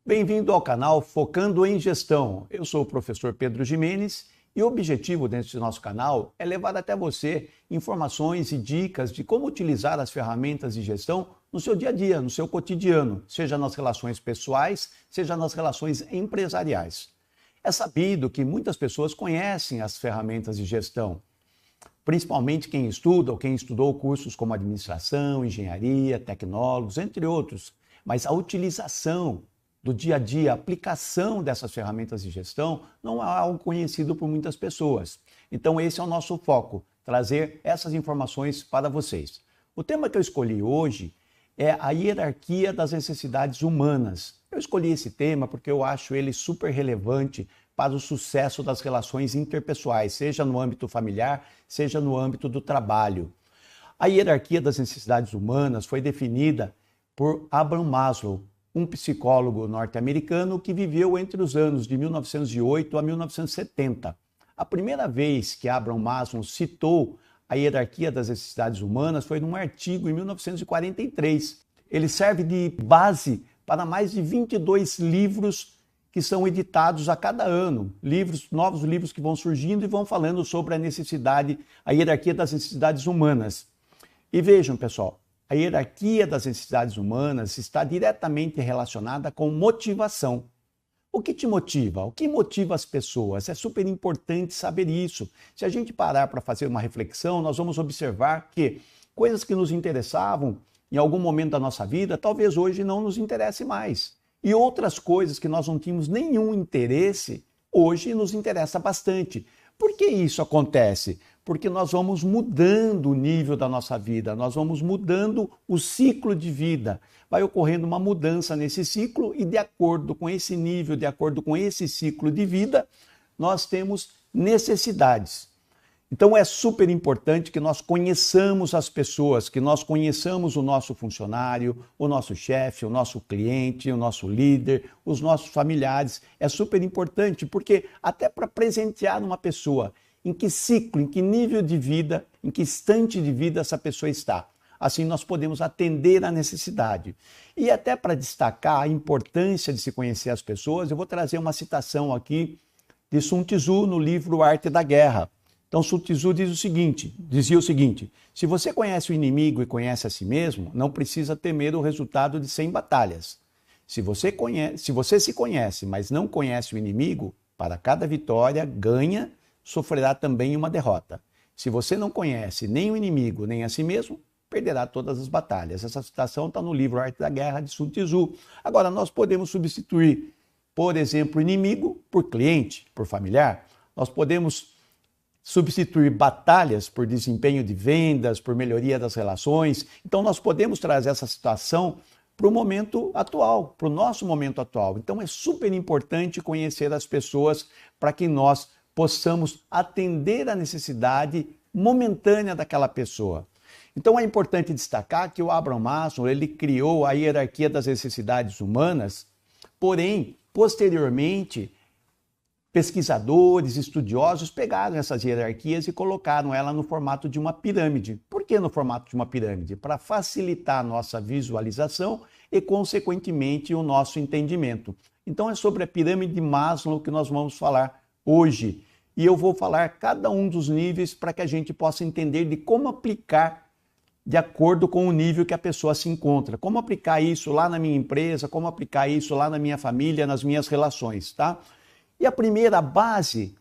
Bem-vindo ao canal Focando em Gestão. Eu sou o professor Pedro Ximenes e o objetivo dentro do nosso canal é levar até você informações e dicas de como utilizar as ferramentas de gestão no seu dia a dia, no seu cotidiano, seja nas relações pessoais, seja nas relações empresariais. É sabido que muitas pessoas conhecem as ferramentas de gestão, principalmente quem estuda ou quem estudou cursos como administração, engenharia, tecnólogos, entre outros, mas a utilização do dia a dia, a aplicação dessas ferramentas de gestão não é algo conhecido por muitas pessoas. Então esse é o nosso foco, trazer essas informações para vocês. O tema que eu escolhi hoje é a hierarquia das necessidades humanas. Eu escolhi esse tema porque eu acho ele super relevante para o sucesso das relações interpessoais, seja no âmbito familiar, seja no âmbito do trabalho. A hierarquia das necessidades humanas foi definida por Abraham Maslow, um psicólogo norte-americano que viveu entre os anos de 1908 a 1970. A primeira vez que Abraham Maslow citou a hierarquia das necessidades humanas foi num artigo em 1943. Ele serve de base para mais de 22 livros que são editados a cada ano, novos livros que vão surgindo e vão falando sobre a hierarquia das necessidades humanas. E vejam, pessoal, a hierarquia das necessidades humanas está diretamente relacionada com motivação. O que te motiva? O que motiva as pessoas? É super importante saber isso. Se a gente parar para fazer uma reflexão, nós vamos observar que coisas que nos interessavam em algum momento da nossa vida, talvez hoje não nos interesse mais. E outras coisas que nós não tínhamos nenhum interesse, hoje nos interessa bastante. Por que isso acontece? Porque nós vamos mudando o nível da nossa vida, nós vamos mudando o ciclo de vida. Vai ocorrendo uma mudança nesse ciclo e de acordo com esse nível, de acordo com esse ciclo de vida, nós temos necessidades. Então é super importante que nós conheçamos as pessoas, que nós conheçamos o nosso funcionário, o nosso chefe, o nosso cliente, o nosso líder, os nossos familiares. É super importante porque até para presentear uma pessoa, em que ciclo, em que nível de vida, em que instante de vida essa pessoa está. Assim nós podemos atender à necessidade. E até para destacar a importância de se conhecer as pessoas, eu vou trazer uma citação aqui de Sun Tzu no livro Arte da Guerra. Então Sun Tzu dizia o seguinte: se você conhece o inimigo e conhece a si mesmo, não precisa temer o resultado de 100 batalhas. Se você se conhece, mas não conhece o inimigo, para cada vitória ganha, sofrerá também uma derrota. Se você não conhece nem o inimigo, nem a si mesmo, perderá todas as batalhas. Essa citação está no livro Arte da Guerra, de Sun Tzu. Agora, nós podemos substituir, por exemplo, inimigo por cliente, por familiar. Nós podemos substituir batalhas por desempenho de vendas, por melhoria das relações. Então, nós podemos trazer essa situação para o momento atual, para o nosso momento atual. Então, é super importante conhecer as pessoas para que nós possamos atender a necessidade momentânea daquela pessoa. Então, é importante destacar que o Abraham Maslow, ele criou a hierarquia das necessidades humanas, porém, posteriormente, pesquisadores, estudiosos pegaram essas hierarquias e colocaram ela no formato de uma pirâmide. Por que no formato de uma pirâmide? Para facilitar a nossa visualização e, consequentemente, o nosso entendimento. Então é sobre a pirâmide de Maslow que nós vamos falar hoje. E eu vou falar cada um dos níveis para que a gente possa entender de como aplicar de acordo com o nível que a pessoa se encontra. Como aplicar isso lá na minha empresa, como aplicar isso lá na minha família, nas minhas relações, tá? E a primeira base,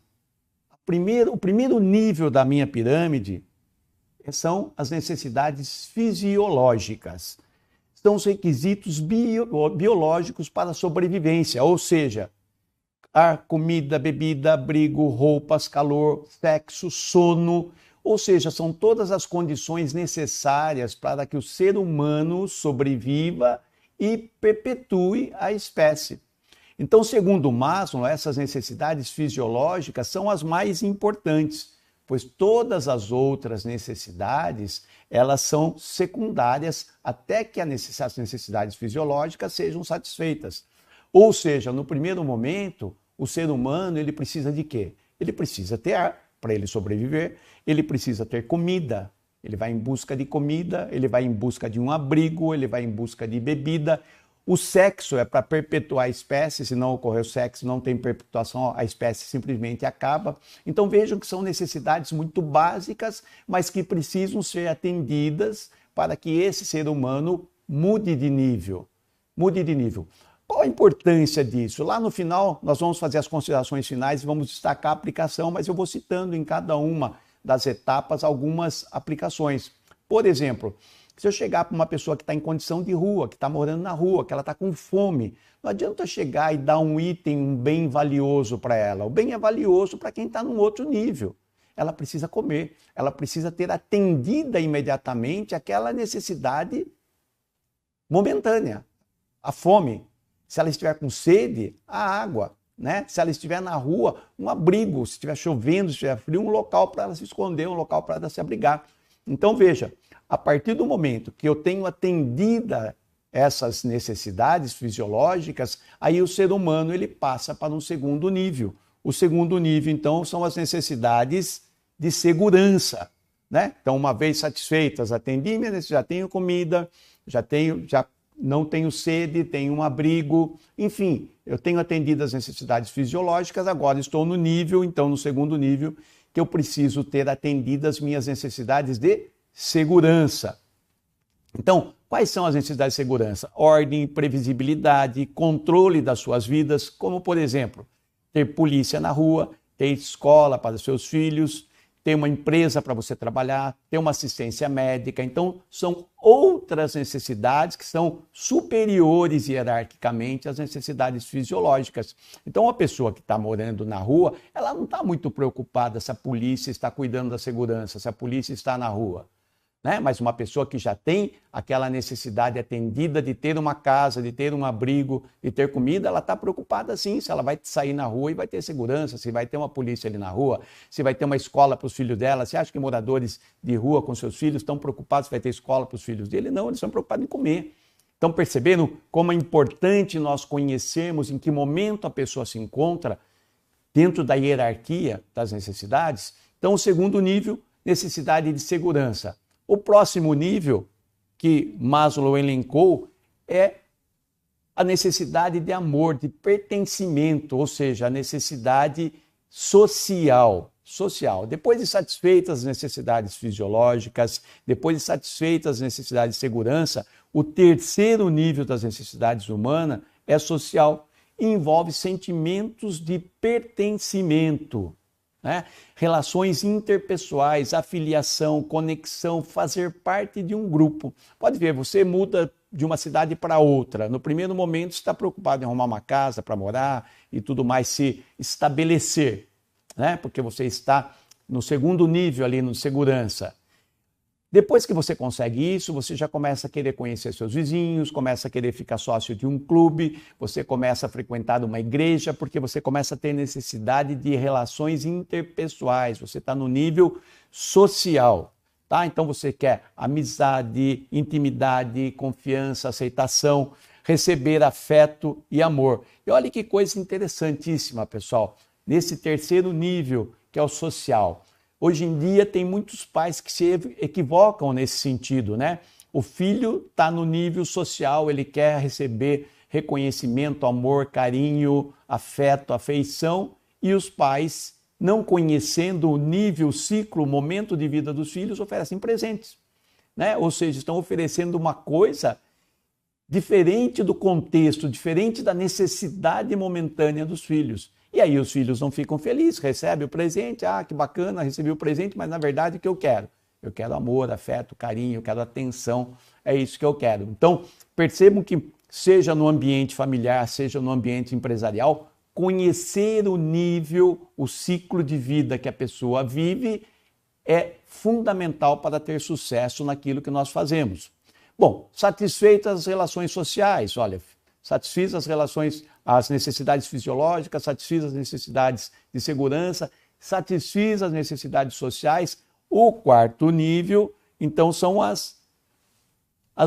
o primeiro nível da minha pirâmide são as necessidades fisiológicas. São os requisitos biológicos para a sobrevivência, ou seja, ar, comida, bebida, abrigo, roupas, calor, sexo, sono, ou seja, são todas as condições necessárias para que o ser humano sobreviva e perpetue a espécie. Então, segundo Maslow, essas necessidades fisiológicas são as mais importantes, pois todas as outras necessidades, elas são secundárias até que as necessidades fisiológicas sejam satisfeitas. Ou seja, no primeiro momento, o ser humano, ele precisa de quê? Ele precisa ter ar para ele sobreviver, ele precisa ter comida, ele vai em busca de comida, ele vai em busca de um abrigo, ele vai em busca de bebida. O sexo é para perpetuar a espécie, se não ocorrer o sexo, não tem perpetuação, a espécie simplesmente acaba. Então vejam que são necessidades muito básicas, mas que precisam ser atendidas para que esse ser humano mude de nível. Mude de nível. Qual a importância disso? Lá no final, nós vamos fazer as considerações finais e vamos destacar a aplicação, mas eu vou citando em cada uma das etapas algumas aplicações. Por exemplo, se eu chegar para uma pessoa que está em condição de rua, que está morando na rua, que ela está com fome, não adianta chegar e dar um item, um bem valioso para ela. O bem é valioso para quem está num outro nível. Ela precisa comer, ela precisa ter atendida imediatamente aquela necessidade momentânea, a fome. Se ela estiver com sede, a água, né? Se ela estiver na rua, um abrigo, se estiver chovendo, se estiver frio, um local para ela se esconder, um local para ela se abrigar. Então veja, a partir do momento que eu tenho atendida essas necessidades fisiológicas, aí o ser humano ele passa para um segundo nível. O segundo nível, então, são as necessidades de segurança, né? Então, uma vez satisfeitas, atendi minha necessidade, já tenho comida, já não tenho sede, tenho um abrigo, enfim, eu tenho atendido as necessidades fisiológicas, agora estou no nível, então, no segundo nível, que eu preciso ter atendido as minhas necessidades de segurança. Então, quais são as necessidades de segurança? Ordem, previsibilidade, controle das suas vidas, como, por exemplo, ter polícia na rua, ter escola para os seus filhos, ter uma empresa para você trabalhar, ter uma assistência médica. Então, são outras necessidades que são superiores hierarquicamente às necessidades fisiológicas. Então, a pessoa que está morando na rua, ela não está muito preocupada se a polícia está cuidando da segurança, se a polícia está na rua. Né? Mas uma pessoa que já tem aquela necessidade atendida de ter uma casa, de ter um abrigo, de ter comida, ela está preocupada sim, se ela vai sair na rua e vai ter segurança, se vai ter uma polícia ali na rua, se vai ter uma escola para os filhos dela. Você acha que moradores de rua com seus filhos estão preocupados se vai ter escola para os filhos dele? Não, eles estão preocupados em comer. Estão percebendo como é importante nós conhecermos em que momento a pessoa se encontra dentro da hierarquia das necessidades? Então, o segundo nível, necessidade de segurança. O próximo nível que Maslow elencou é a necessidade de amor, de pertencimento, ou seja, a necessidade social. Depois de satisfeitas as necessidades fisiológicas, depois de satisfeitas as necessidades de segurança, o terceiro nível das necessidades humanas é social e envolve sentimentos de pertencimento. Né? Relações interpessoais, afiliação, conexão, fazer parte de um grupo. Pode ver, você muda de uma cidade para outra. No primeiro momento, você está preocupado em arrumar uma casa para morar e tudo mais, se estabelecer, né? Porque você está no segundo nível ali, no segurança. Depois que você consegue isso, você já começa a querer conhecer seus vizinhos, começa a querer ficar sócio de um clube, você começa a frequentar uma igreja, porque você começa a ter necessidade de relações interpessoais, você está no nível social, tá? Então você quer amizade, intimidade, confiança, aceitação, receber afeto e amor. E olha que coisa interessantíssima, pessoal, nesse terceiro nível, que é o social. Hoje em dia tem muitos pais que se equivocam nesse sentido, né? O filho está no nível social, ele quer receber reconhecimento, amor, carinho, afeto, afeição, e os pais, não conhecendo o nível, o ciclo, o momento de vida dos filhos, oferecem presentes, né? Ou seja, estão oferecendo uma coisa diferente do contexto, diferente da necessidade momentânea dos filhos. E aí os filhos não ficam felizes, recebem o presente, que bacana, recebi o presente, mas na verdade o que eu quero? Eu quero amor, afeto, carinho, eu quero atenção, é isso que eu quero. Então, percebam que seja no ambiente familiar, seja no ambiente empresarial, conhecer o nível, o ciclo de vida que a pessoa vive é fundamental para ter sucesso naquilo que nós fazemos. Bom, satisfeitas as relações sociais, olha, satisfiz as necessidades fisiológicas, satisfiz as necessidades de segurança, satisfiz as necessidades sociais. O quarto nível, então, são as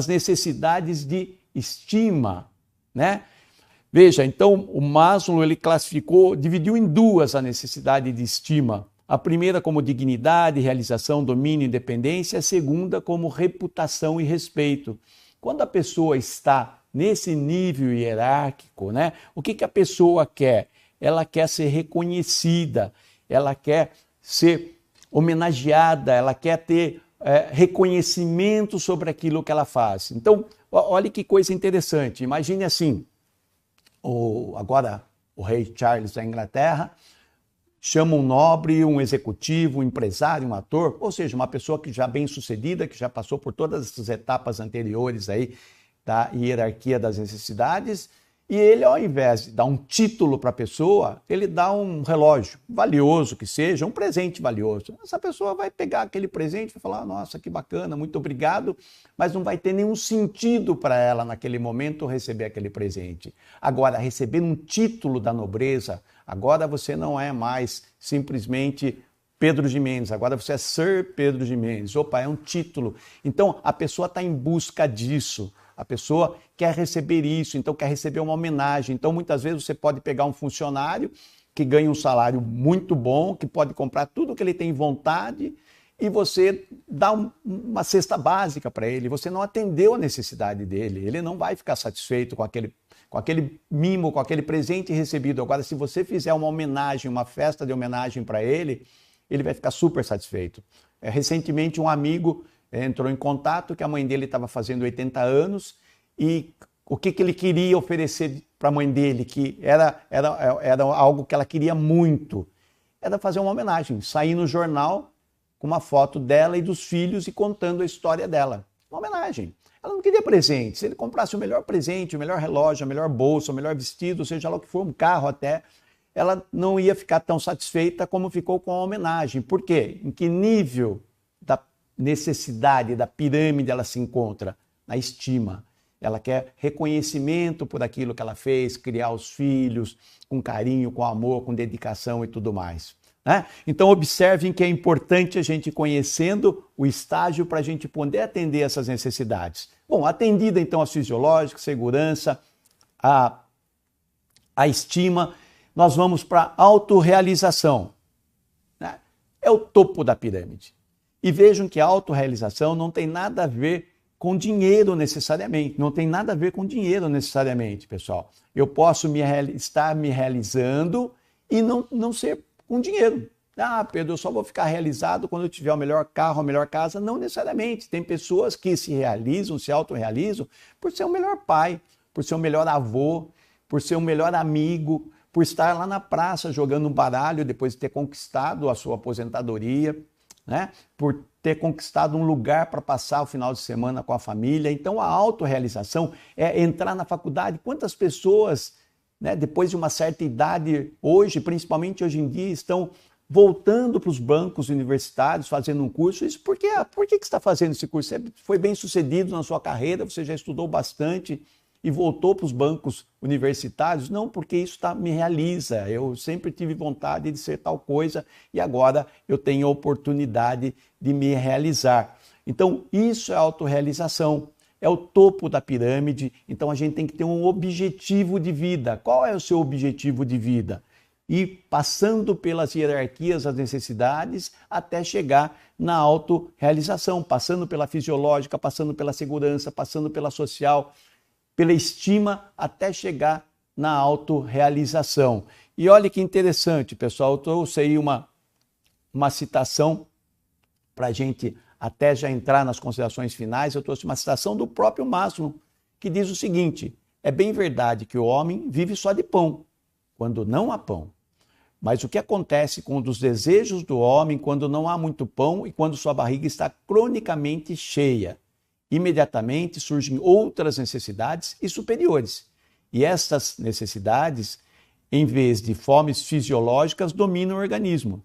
necessidades de estima, né? Veja, então, o Maslow ele classificou, dividiu em duas a necessidade de estima. A primeira como dignidade, realização, domínio, independência, a segunda como reputação e respeito. Quando a pessoa está nesse nível hierárquico, né? O que a pessoa quer? Ela quer ser reconhecida, ela quer ser homenageada, ela quer ter reconhecimento sobre aquilo que ela faz. Então, olha que coisa interessante. Imagine assim, agora o rei Charles da Inglaterra chama um nobre, um executivo, um empresário, um ator, ou seja, uma pessoa que já bem-sucedida, que já passou por todas essas etapas anteriores aí da hierarquia das necessidades, e ele, ao invés de dar um título para a pessoa, ele dá um relógio valioso que seja, um presente valioso. Essa pessoa vai pegar aquele presente e vai falar, nossa, que bacana, muito obrigado, mas não vai ter nenhum sentido para ela naquele momento receber aquele presente. Agora, receber um título da nobreza, agora você não é mais simplesmente Pedro Ximenes, agora você é Sir Pedro Ximenes. Opa, é um título. Então, a pessoa está em busca disso. A pessoa quer receber isso, então quer receber uma homenagem. Então, muitas vezes você pode pegar um funcionário que ganha um salário muito bom, que pode comprar tudo que ele tem vontade, e você dá uma cesta básica para ele. Você não atendeu a necessidade dele. Ele não vai ficar satisfeito com aquele mimo, com aquele presente recebido. Agora, se você fizer uma homenagem, uma festa de homenagem para ele, ele vai ficar super satisfeito. Recentemente, um amigo entrou em contato que a mãe dele estava fazendo 80 anos e o que ele queria oferecer para a mãe dele, que era algo que ela queria muito, era fazer uma homenagem, sair no jornal com uma foto dela e dos filhos e contando a história dela. Uma homenagem. Ela não queria presente. Se ele comprasse o melhor presente, o melhor relógio, a melhor bolsa, o melhor vestido, seja lá o que for, um carro até, ela não ia ficar tão satisfeita como ficou com a homenagem. Por quê? Em que nível da necessidade, da pirâmide ela se encontra? Na estima. Ela quer reconhecimento por aquilo que ela fez, criar os filhos com carinho, com amor, com dedicação e tudo mais. Né? Então observem que é importante a gente ir conhecendo o estágio para a gente poder atender essas necessidades. Bom, atendida então a fisiológica, segurança, a estima, nós vamos para a autorrealização. Né? É o topo da pirâmide. E vejam que a autorrealização não tem nada a ver com dinheiro necessariamente. Não tem nada a ver com dinheiro necessariamente, pessoal. Eu posso estar me realizando e não ser com dinheiro. Ah, Pedro, eu só vou ficar realizado quando eu tiver o melhor carro, a melhor casa. Não necessariamente. Tem pessoas que se realizam, se autorrealizam por ser o melhor pai, por ser o melhor avô, por ser o melhor amigo, por estar lá na praça jogando um baralho depois de ter conquistado a sua aposentadoria, né? Por ter conquistado um lugar para passar o final de semana com a família. Então, a autorrealização é entrar na faculdade. Quantas pessoas, né, depois de uma certa idade, hoje, principalmente hoje em dia, estão voltando para os bancos universitários, fazendo um curso? Isso por que você está fazendo esse curso? Você foi bem sucedido na sua carreira, você já estudou bastante e voltou para os bancos universitários? Não, porque isso me realiza. Eu sempre tive vontade de ser tal coisa e agora eu tenho a oportunidade de me realizar. Então, isso é autorrealização, é o topo da pirâmide. Então, a gente tem que ter um objetivo de vida. Qual é o seu objetivo de vida? E passando pelas hierarquias das necessidades até chegar na autorrealização, passando pela fisiológica, passando pela segurança, passando pela social, pela estima, até chegar na autorrealização. E olha que interessante, pessoal, eu trouxe aí uma citação para a gente até já entrar nas considerações finais. Eu trouxe uma citação do próprio Maslow, que diz o seguinte: é bem verdade que o homem vive só de pão, quando não há pão. Mas o que acontece com os desejos do homem quando não há muito pão e quando sua barriga está cronicamente cheia? Imediatamente surgem outras necessidades e superiores. E estas necessidades, em vez de fomes fisiológicas, dominam o organismo.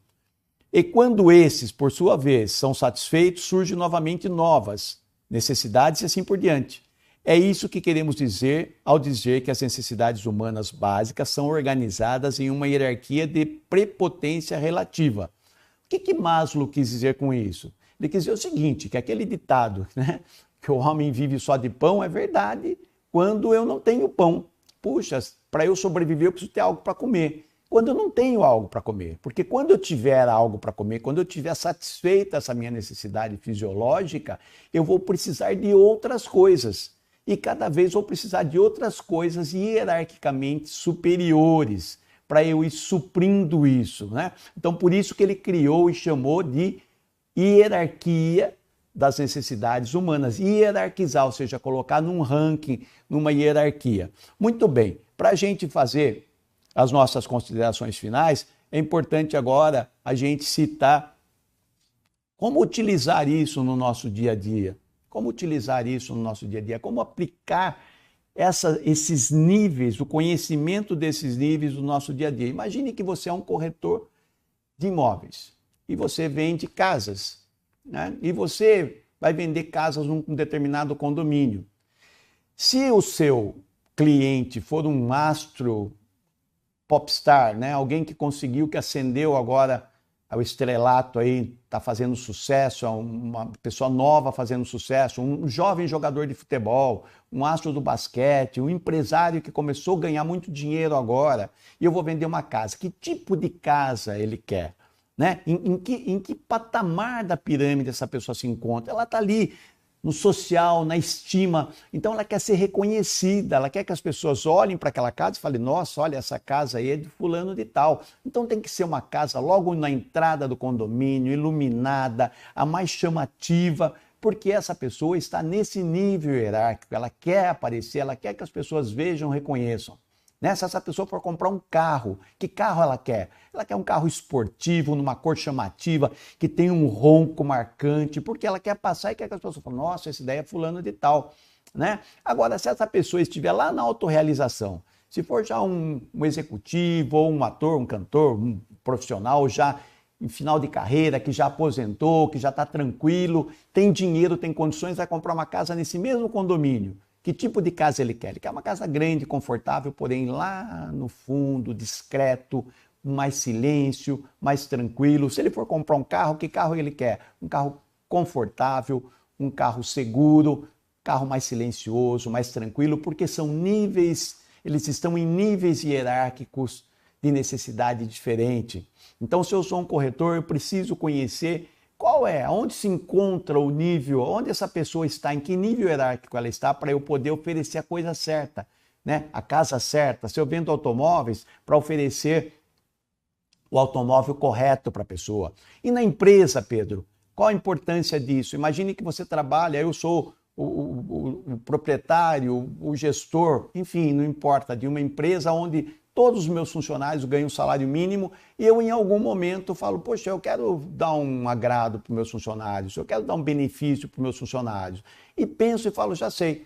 E quando esses, por sua vez, são satisfeitos, surgem novamente novas necessidades e assim por diante. É isso que queremos dizer ao dizer que as necessidades humanas básicas são organizadas em uma hierarquia de prepotência relativa. O que Maslow quis dizer com isso? Ele quis dizer o seguinte, que aquele ditado, né, que o homem vive só de pão, é verdade quando eu não tenho pão. Puxa, para eu sobreviver eu preciso ter algo para comer. Quando eu não tenho algo para comer, porque quando eu tiver algo para comer, quando eu tiver satisfeita essa minha necessidade fisiológica, eu vou precisar de outras coisas. e cada vez vou precisar de outras coisas hierarquicamente superiores para eu ir suprindo isso, né? Então, por isso que ele criou e chamou de hierarquia das necessidades humanas, hierarquizar, ou seja, colocar num ranking, numa hierarquia. Muito bem, para a gente fazer as nossas considerações finais, é importante agora a gente citar como utilizar isso no nosso dia a dia. Como utilizar isso no nosso dia a dia, como aplicar esses níveis, o conhecimento desses níveis no nosso dia a dia. Imagine que você é um corretor de imóveis e você vende casas, né? E você vai vender casas num determinado condomínio. Se o seu cliente for um astro popstar, né? Alguém que conseguiu, que ascendeu agora ao estrelato aí, está fazendo sucesso, uma pessoa nova fazendo sucesso, um jovem jogador de futebol, um astro do basquete, um empresário que começou a ganhar muito dinheiro agora, e eu vou vender uma casa. Que tipo de casa ele quer? Né? Em que patamar da pirâmide essa pessoa se encontra? Ela está ali no social, na estima, então ela quer ser reconhecida, ela quer que as pessoas olhem para aquela casa e falem, nossa, olha, essa casa aí é de fulano de tal. Então tem que ser uma casa logo na entrada do condomínio, iluminada, a mais chamativa, porque essa pessoa está nesse nível hierárquico, ela quer aparecer, ela quer que as pessoas vejam, reconheçam. Se essa pessoa for comprar um carro, que carro ela quer? Ela quer um carro esportivo, numa cor chamativa, que tem um ronco marcante, porque ela quer passar e quer que as pessoas falem, nossa, essa ideia é fulano de tal. Né? Agora, se essa pessoa estiver lá na autorrealização, se for já um executivo, ou um ator, um cantor, um profissional já em final de carreira, que já aposentou, que já está tranquilo, tem dinheiro, tem condições, vai comprar uma casa nesse mesmo condomínio. Que tipo de casa ele quer? Ele quer uma casa grande, confortável, porém lá no fundo, discreto, mais silêncio, mais tranquilo. Se ele for comprar um carro, que carro ele quer? Um carro confortável, um carro seguro, carro mais silencioso, mais tranquilo, porque são níveis, eles estão em níveis hierárquicos de necessidade diferente. Então, se eu sou um corretor, eu preciso conhecer qual é, onde se encontra o nível, onde essa pessoa está, em que nível hierárquico ela está, para eu poder oferecer a coisa certa, né? A casa certa. Se eu vendo automóveis, para oferecer o automóvel correto para a pessoa. E na empresa, Pedro, qual a importância disso? Imagine que você trabalha, eu sou o proprietário, o gestor, enfim, não importa, de uma empresa onde todos os meus funcionários ganham um salário mínimo e eu, em algum momento, falo, poxa, eu quero dar um agrado para os meus funcionários, eu quero dar um benefício para os meus funcionários. E penso e falo, já sei,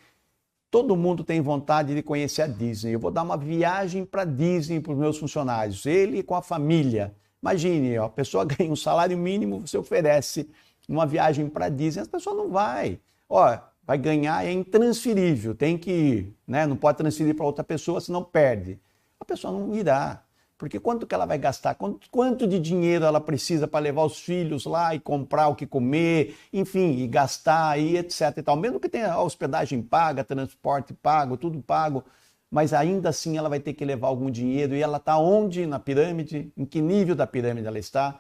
todo mundo tem vontade de conhecer a Disney, eu vou dar uma viagem para a Disney para os meus funcionários, ele com a família. Imagine, a pessoa ganha um salário mínimo, você oferece uma viagem para a Disney, a pessoa não vai. Vai ganhar, é intransferível, tem que ir, né? Não pode transferir para outra pessoa, senão perde. A pessoa não irá, porque quanto que ela vai gastar, quanto de dinheiro ela precisa para levar os filhos lá e comprar o que comer, enfim, e gastar e etc e tal. Mesmo que tenha a hospedagem paga, transporte pago, tudo pago, mas ainda assim ela vai ter que levar algum dinheiro e ela está onde na pirâmide, em que nível da pirâmide ela está?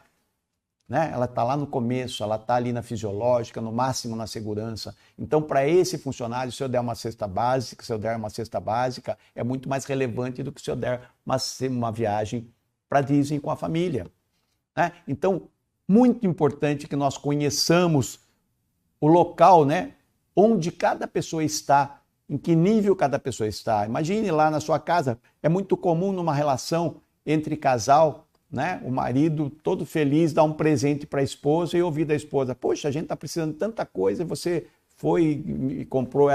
Né? Ela está lá no começo, ela está ali na fisiológica, no máximo na segurança. Então, para esse funcionário, se eu der uma cesta básica, é muito mais relevante do que se eu der uma viagem para Disney com a família. Né? Então, muito importante que nós conheçamos o local, né? Onde cada pessoa está, em que nível cada pessoa está. Imagine lá na sua casa, é muito comum numa relação entre casal, né? O marido todo feliz dá um presente para a esposa e ouvir da esposa, poxa, a gente está precisando de tanta coisa e você foi e comprou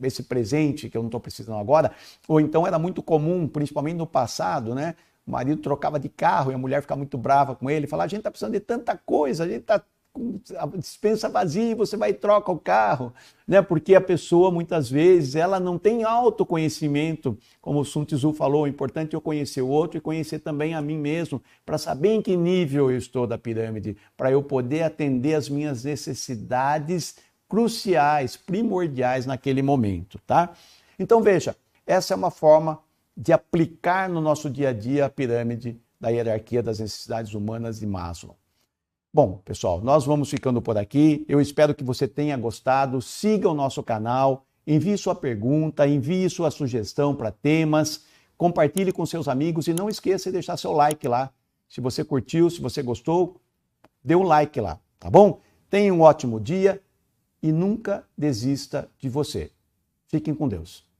esse presente que eu não estou precisando agora. Ou então era muito comum, principalmente no passado, né? O marido trocava de carro e a mulher ficava muito brava com ele, falava, a gente está precisando de tanta coisa, a gente está com a dispensa vazia, você vai e troca o carro, né? Porque a pessoa, muitas vezes, ela não tem autoconhecimento, como o Sun Tzu falou, é importante eu conhecer o outro e conhecer também a mim mesmo, para saber em que nível eu estou da pirâmide, para eu poder atender as minhas necessidades cruciais, primordiais naquele momento, tá? Então, veja, essa é uma forma de aplicar no nosso dia a dia a pirâmide da hierarquia das necessidades humanas de Maslow. Bom, pessoal, nós vamos ficando por aqui. Eu espero que você tenha gostado. Siga o nosso canal. Envie sua pergunta, envie sua sugestão para temas, compartilhe com seus amigos e não esqueça de deixar seu like lá. Se você curtiu, se você gostou, dê um like lá, tá bom? Tenha um ótimo dia e nunca desista de você. Fiquem com Deus.